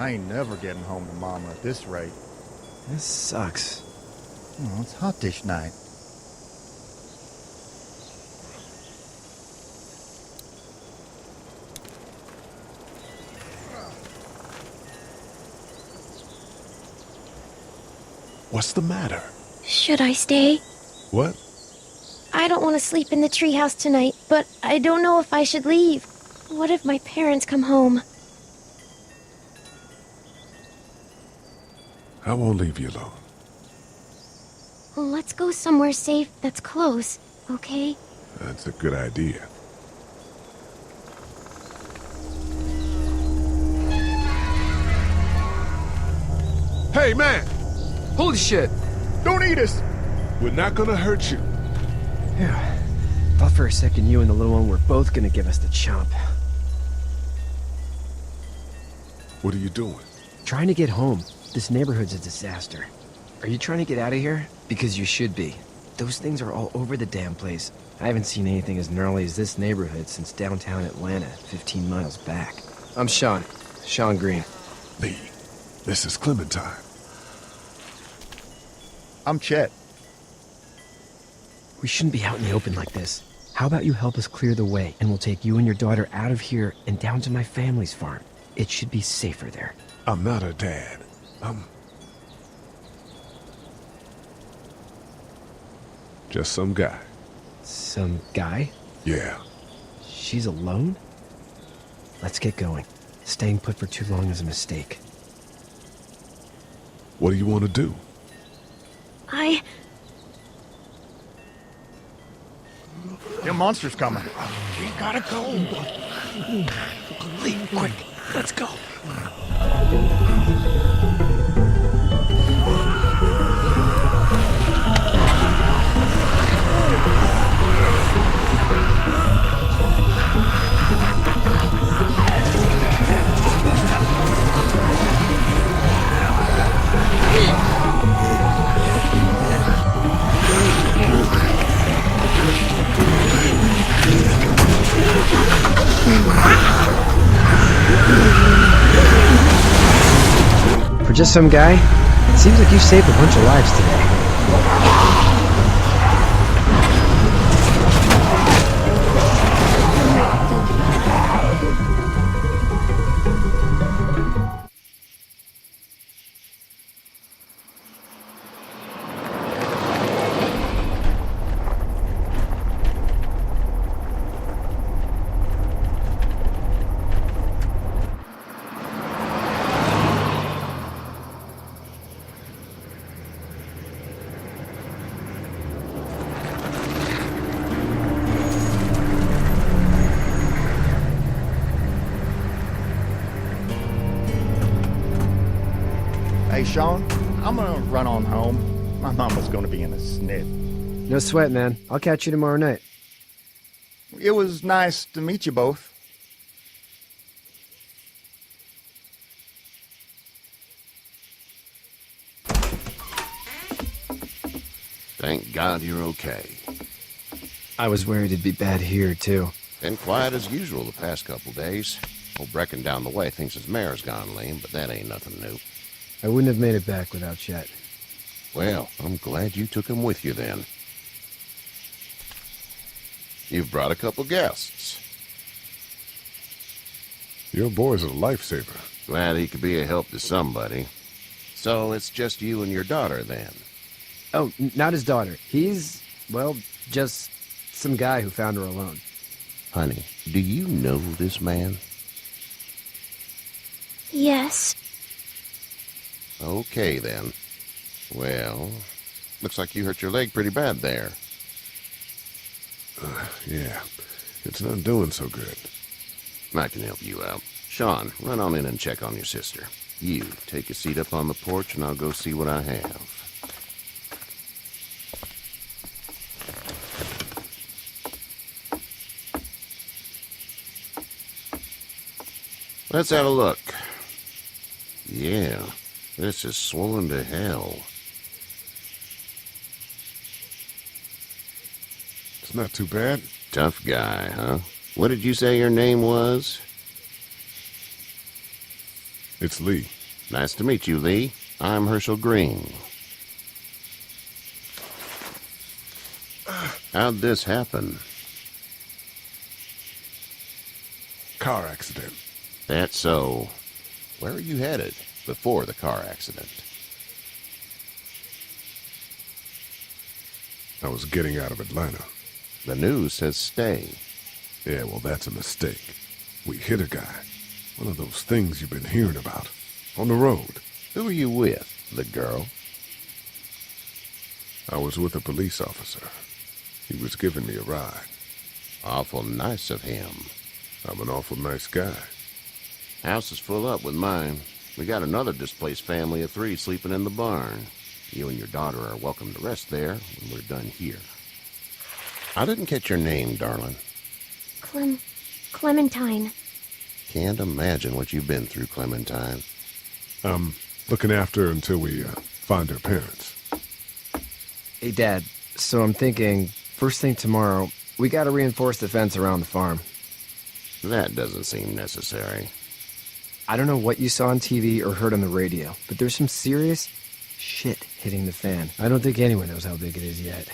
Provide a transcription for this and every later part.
I ain't never getting home to Mama at this rate. This sucks. Oh, it's hot this night. What's the matter? Should I stay? What? I don't want to sleep in the treehouse tonight, but I don't know if I should leave. What if my parents come home? I won't leave you alone. Let's go somewhere safe that's close, okay? That's a good idea. Hey, man! Holy shit! Don't eat us! We're not gonna hurt you. Yeah. Thought for a second you and the little one were both gonna give us the chomp. What are you doing? Trying to get home. This neighborhood's a disaster. Are you trying to get out of here? Because you should be. Those things are all over the damn place. I haven't seen anything as gnarly as this neighborhood since downtown Atlanta, 15 miles back. I'm Sean. Sean Green. Lee, this is Clementine. I'm Chet. We shouldn't be out in the open like this. How about you help us clear the way, and we'll take you and your daughter out of here and down to my family's farm. It should be safer there. I'm not her dad. I'm just some guy. Some guy? Yeah. She's alone? Let's get going. Staying put for too long is a mistake. What do you want to do? Them monster's coming. We gotta go. Lee, quick, let's go. For just some guy, it seems like you saved a bunch of lives today. Hey, Sean, I'm gonna run on home. My mama's gonna be in a snit. No sweat, man. I'll catch you tomorrow night. It was nice to meet you both. Thank God you're okay. I was worried it'd be bad here, too. Been quiet as usual the past couple days. Old Brecken down the way thinks his mare's gone lame, but that ain't nothing new. I wouldn't have made it back without Chet. Well, I'm glad you took him with you then. You've brought a couple guests. Your boy's a lifesaver. Glad he could be a help to somebody. So it's just you and your daughter then? Oh, not his daughter. He's, well, just some guy who found her alone. Honey, do you know this man? Yes. Okay then. Well, looks like you hurt your leg pretty bad there. Yeah, it's not doing so good. I can help you out. Sean, run on in and check on your sister. You, take a seat up on the porch and I'll go see what I have. Let's have a look. Yeah, this is swollen to hell. It's not too bad. Tough guy, huh? What did you say your name was? It's Lee. Nice to meet you, Lee. I'm Herschel Green. How'd this happen? Car accident. That's so. Where are you headed before the car accident? I was getting out of Atlanta. The news says stay. Yeah, well, that's a mistake. We hit a guy. One of those things you've been hearing about. On the road. Who are you with? The girl? I was with a police officer. He was giving me a ride. Awful nice of him. I'm an awful nice guy. House is full up with mine. We got another displaced family of 3 sleeping in the barn. You and your daughter are welcome to rest there when we're done here. I didn't catch your name, darling. Clementine. Can't imagine what you've been through, Clementine. I'm looking after her until we find her parents. Hey, Dad, so I'm thinking, first thing tomorrow, we gotta reinforce the fence around the farm. That doesn't seem necessary. I don't know what you saw on TV or heard on the radio, but there's some serious shit hitting the fan. I don't think anyone knows how big it is yet.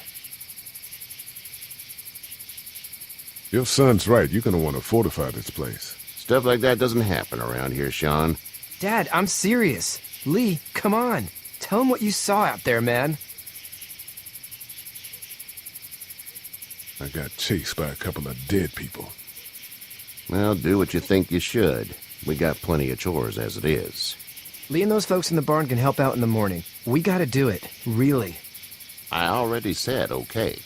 Your son's right. You're gonna want to fortify this place. Stuff like that doesn't happen around here, Sean. Dad, I'm serious. Lee, come on. Tell him what you saw out there, man. I got chased by a couple of dead people. Well, do what you think you should. We got plenty of chores as it is. Lee and those folks in the barn can help out in the morning. We gotta do it. Really. I already said okay.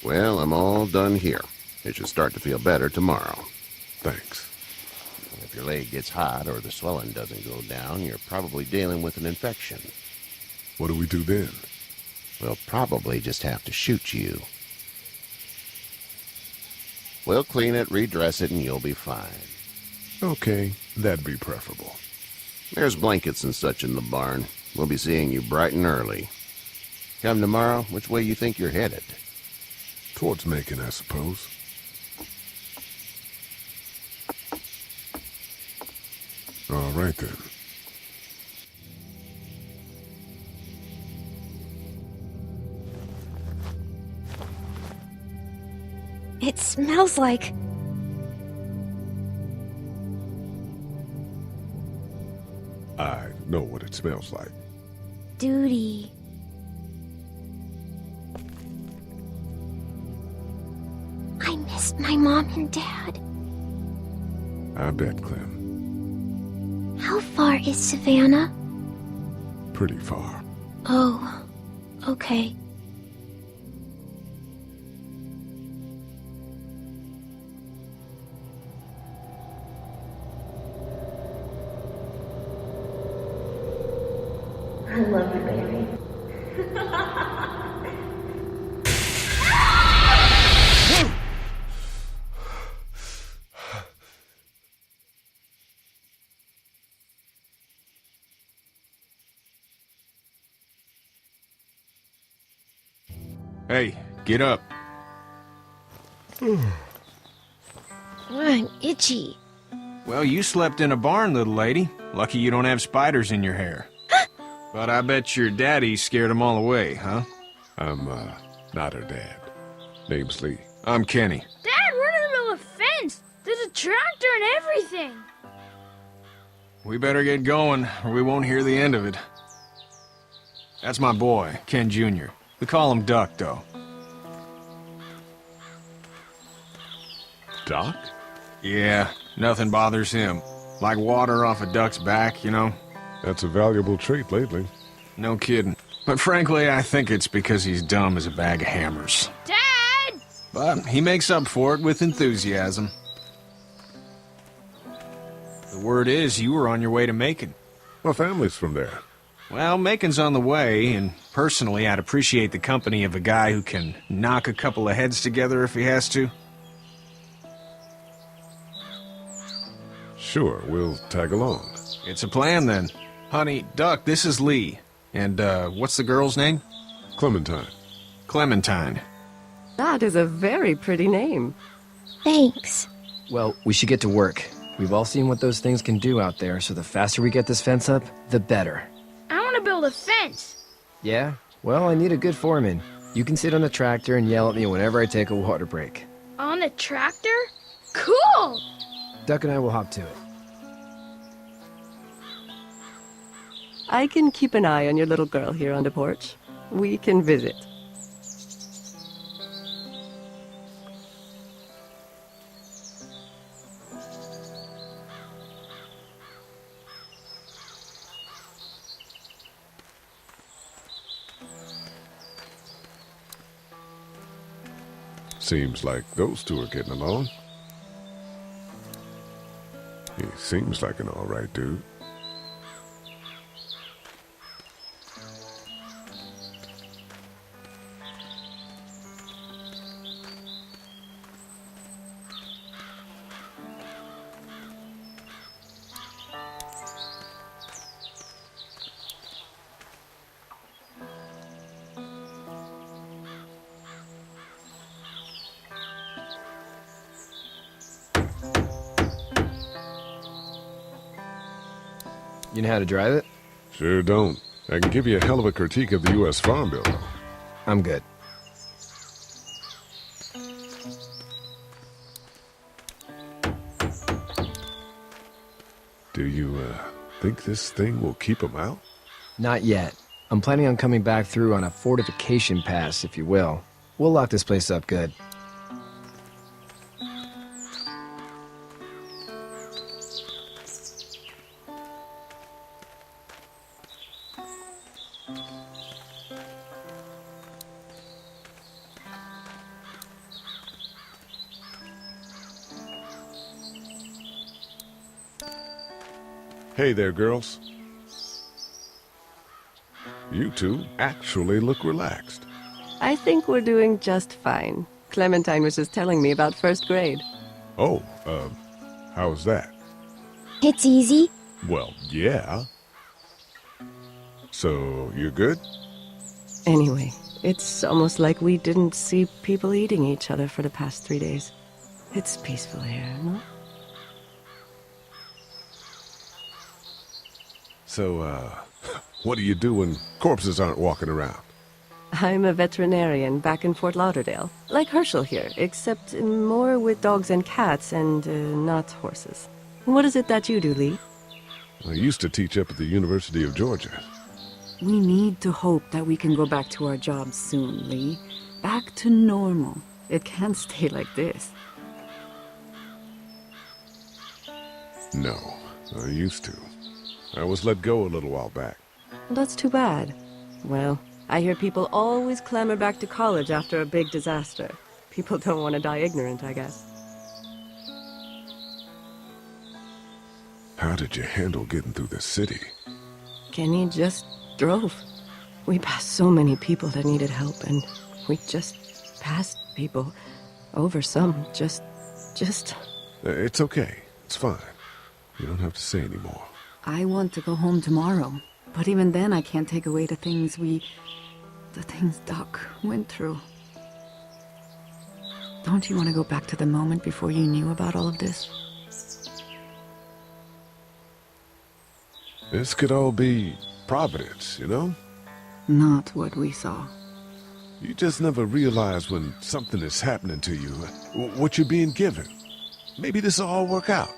Well, I'm all done here. It should start to feel better tomorrow. Thanks. If your leg gets hot or the swelling doesn't go down, you're probably dealing with an infection. What do we do then? We'll probably just have to shoot you. We'll clean it, redress it, and you'll be fine. Okay, that'd be preferable. There's blankets and such in the barn. We'll be seeing you bright and early. Come tomorrow, which way you think you're headed? Towards Macon, I suppose. All right, then. It smells like... I know what it smells like. duty. I missed my mom and dad. I bet, Clem. How far is Savannah? Pretty far. Oh, okay. I love you, baby. Hey, get up. I'm itchy. Well, you slept in a barn, little lady. Lucky you don't have spiders in your hair. But I bet your daddy scared them all away, huh? I'm, not her dad. Name's Lee. I'm Kenny. Dad, we're in the middle of a fence. There's a tractor and everything. We better get going, or we won't hear the end of it. That's my boy, Ken Jr. We call him Duck, though. Doc? Yeah, nothing bothers him. Like water off a duck's back, you know? That's a valuable trait lately. No kidding. But frankly, I think it's because he's dumb as a bag of hammers. Dad! But he makes up for it with enthusiasm. The word is you were on your way to Macon. My family's from there. Well, Macon's on the way, and personally, I'd appreciate the company of a guy who can knock a couple of heads together if he has to. Sure, we'll tag along. It's a plan, then. Honey, Duck, this is Lee. And, what's the girl's name? Clementine. Clementine. That is a very pretty name. Thanks. Well, we should get to work. We've all seen what those things can do out there, so the faster we get this fence up, the better. I want to build a fence. Yeah? Well, I need a good foreman. You can sit on the tractor and yell at me whenever I take a water break. On the tractor? Cool! Duck and I will hop to it. I can keep an eye on your little girl here on the porch. We can visit. Seems like those two are getting along. He seems like an all right dude. You know how to drive it? Sure don't. I can give you a hell of a critique of the U.S. Farm Bill, though. I'm good. Do you, think this thing will keep them out? Not yet. I'm planning on coming back through on a fortification pass, if you will. We'll lock this place up good. Hey there, girls. You two actually look relaxed. I think we're doing just fine. Clementine was just telling me about first grade. Oh, how's that? It's easy. Well, yeah. So, you're good? Anyway, it's almost like we didn't see people eating each other for the past 3 days. It's peaceful here, no? So, what do you do when corpses aren't walking around? I'm a veterinarian back in Fort Lauderdale. Like Herschel here, except more with dogs and cats and not horses. What is it that you do, Lee? I used to teach up at the University of Georgia. We need to hope that we can go back to our jobs soon, Lee. Back to normal. It can't stay like this. No, I used to. I was let go a little while back. That's too bad. Well, I hear people always clamor back to college after a big disaster. People don't want to die ignorant, I guess. How did you handle getting through the city? Kenny just drove. We passed so many people that needed help, and we just passed people. Over some, just... It's okay. It's fine. You don't have to say anymore. I want to go home tomorrow. But even then, I can't take away the things Doc went through. Don't you want to go back to the moment before you knew about all of this? This could all be Providence, you know? Not what we saw. You just never realize when something is happening to you, what you're being given. Maybe this will all work out.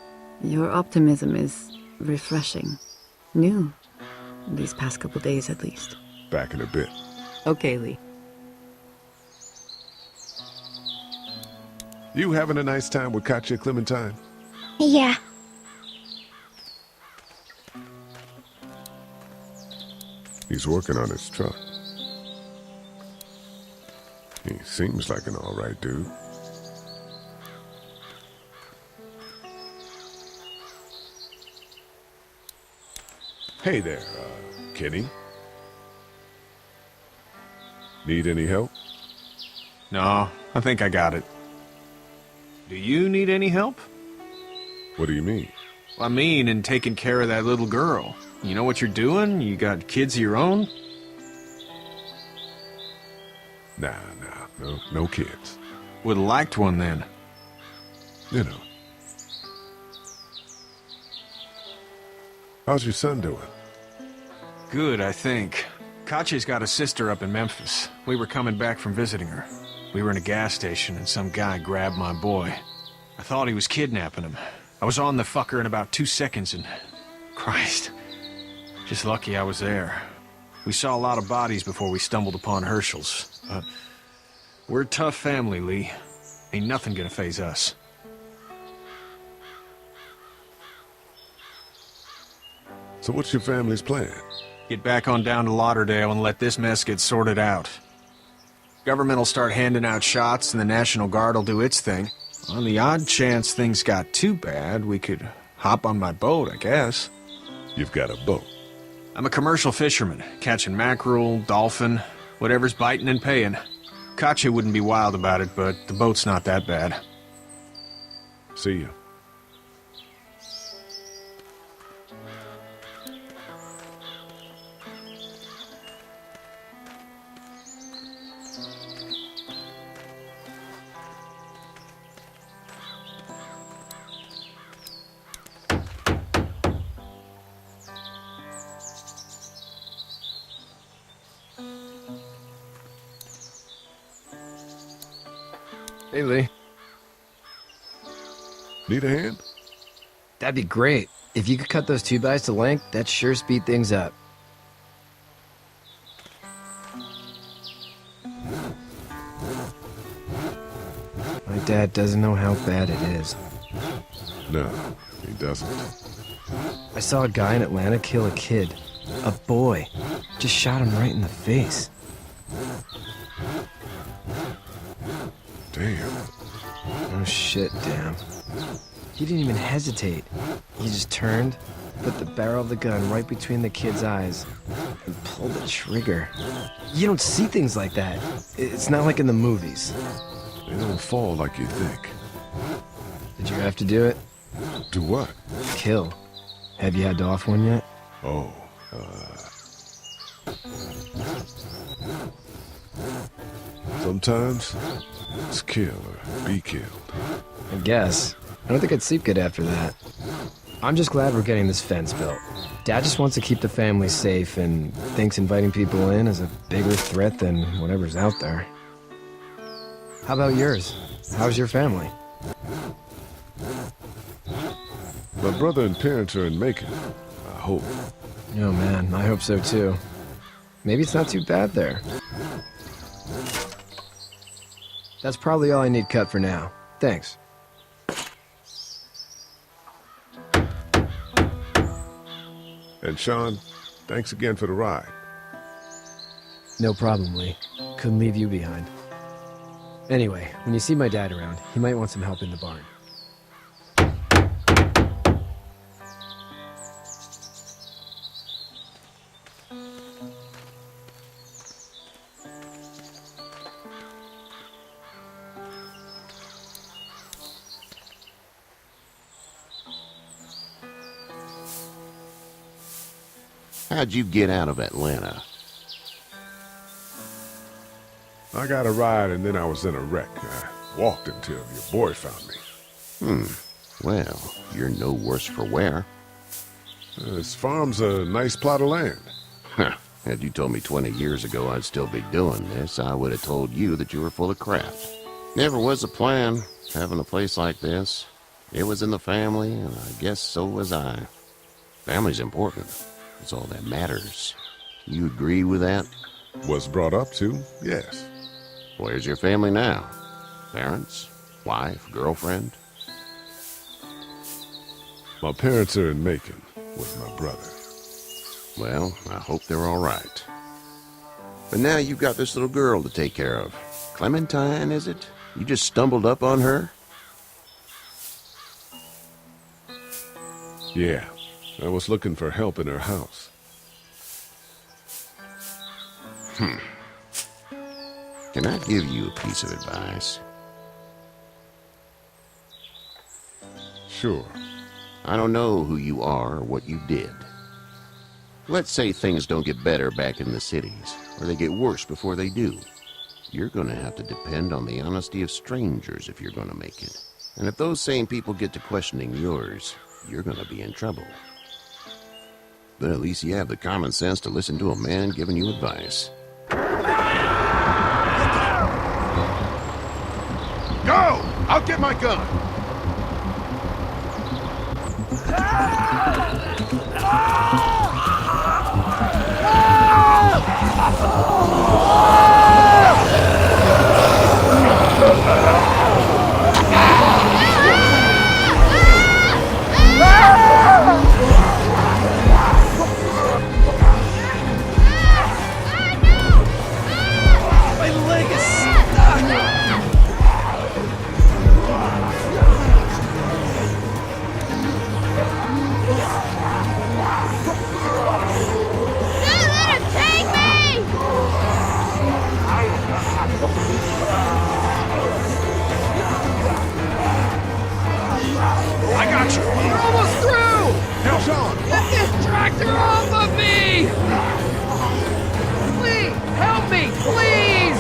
Your optimism is refreshing. New. These past couple days, at least. Back in a bit. Okay, Lee. You having a nice time with Katya, Clementine? Yeah. He's working on his truck. He seems like an all right dude. Hey there, Kenny. Need any help? No, I think I got it. Do you need any help? What do you mean? I mean, in taking care of that little girl. You know what you're doing? You got kids of your own? Nah, no kids. Would've liked one then. You know. How's your son doing? Good, I think. Katya's got a sister up in Memphis. We were coming back from visiting her. We were in a gas station and some guy grabbed my boy. I thought he was kidnapping him. I was on the fucker in about 2 seconds and... Christ. Just lucky I was there. We saw a lot of bodies before we stumbled upon Herschel's. But we're a tough family, Lee. Ain't nothing gonna faze us. So what's your family's plan? Get back on down to Lauderdale and let this mess get sorted out. Government will start handing out shots and the National Guard will do its thing. On the odd chance things got too bad, we could hop on my boat, I guess. You've got a boat. I'm a commercial fisherman, catching mackerel, dolphin, whatever's biting and paying. Katya wouldn't be wild about it, but the boat's not that bad. See you. Hey, Lee. Need a hand? That'd be great. If you could cut those 2x to length, that'd sure speed things up. My dad doesn't know how bad it is. No, he doesn't. I saw a guy in Atlanta kill a kid. A boy. Just shot him right in the face. Damn. Oh shit, damn. He didn't even hesitate. He just turned, put the barrel of the gun right between the kid's eyes, and pulled the trigger. You don't see things like that. It's not like in the movies. They don't fall like you think. Did you have to do it? Do what? Kill. Have you had to off one yet? Oh, sometimes it's kill or be killed. I guess. I don't think I'd sleep good after that. I'm just glad we're getting this fence built. Dad just wants to keep the family safe and thinks inviting people in is a bigger threat than whatever's out there. How about yours? How's your family? My brother and parents are in Macon. I hope. Oh man, I hope so too. Maybe it's not too bad there. That's probably all I need cut for now. Thanks. And Sean, thanks again for the ride. No problem, Lee. Couldn't leave you behind. Anyway, when you see my dad around, he might want some help in the barn. How'd you get out of Atlanta? I got a ride and then I was in a wreck. I walked until your boy found me. Well, you're no worse for wear. This farm's a nice plot of land. Huh. Had you told me 20 years ago I'd still be doing this, I would have told you that you were full of crap. Never was a plan, having a place like this. It was in the family, and I guess so was I. Family's important. It's all that matters. You agree with that? Was brought up to, yes. Where's your family now? Parents? Wife? Girlfriend? My parents are in Macon with my brother. Well, I hope they're all right. But now you've got this little girl to take care of. Clementine, is it? You just stumbled up on her? Yeah, I was looking for help in her house. Can I give you a piece of advice? Sure. I don't know who you are or what you did. Let's say things don't get better back in the cities, or they get worse before they do. You're gonna have to depend on the honesty of strangers if you're gonna make it. And if those same people get to questioning yours, you're gonna be in trouble. But at least you have the common sense to listen to a man giving you advice. Go! I'll get my gun! My leg is stuck! Let him take me! I got you. We're almost through! Now, Sean! Get this tractor off of me! Please, help me, please!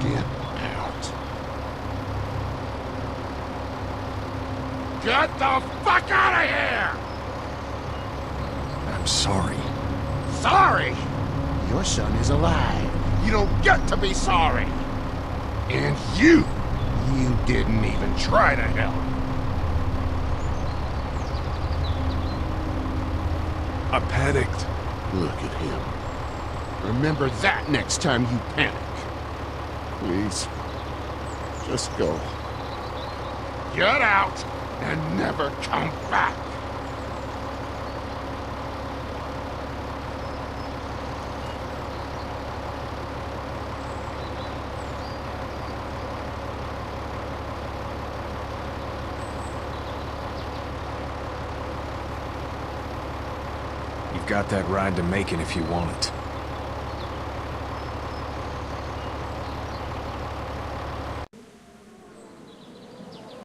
Get out. Get the fuck out of here! I'm sorry. Sorry? Your son is alive. You don't get to be sorry. And you didn't even try to help. I panicked. Look at him. Remember that next time you panic. Please, just go. Get out and never come back. You've got that ride to Macon if you want it.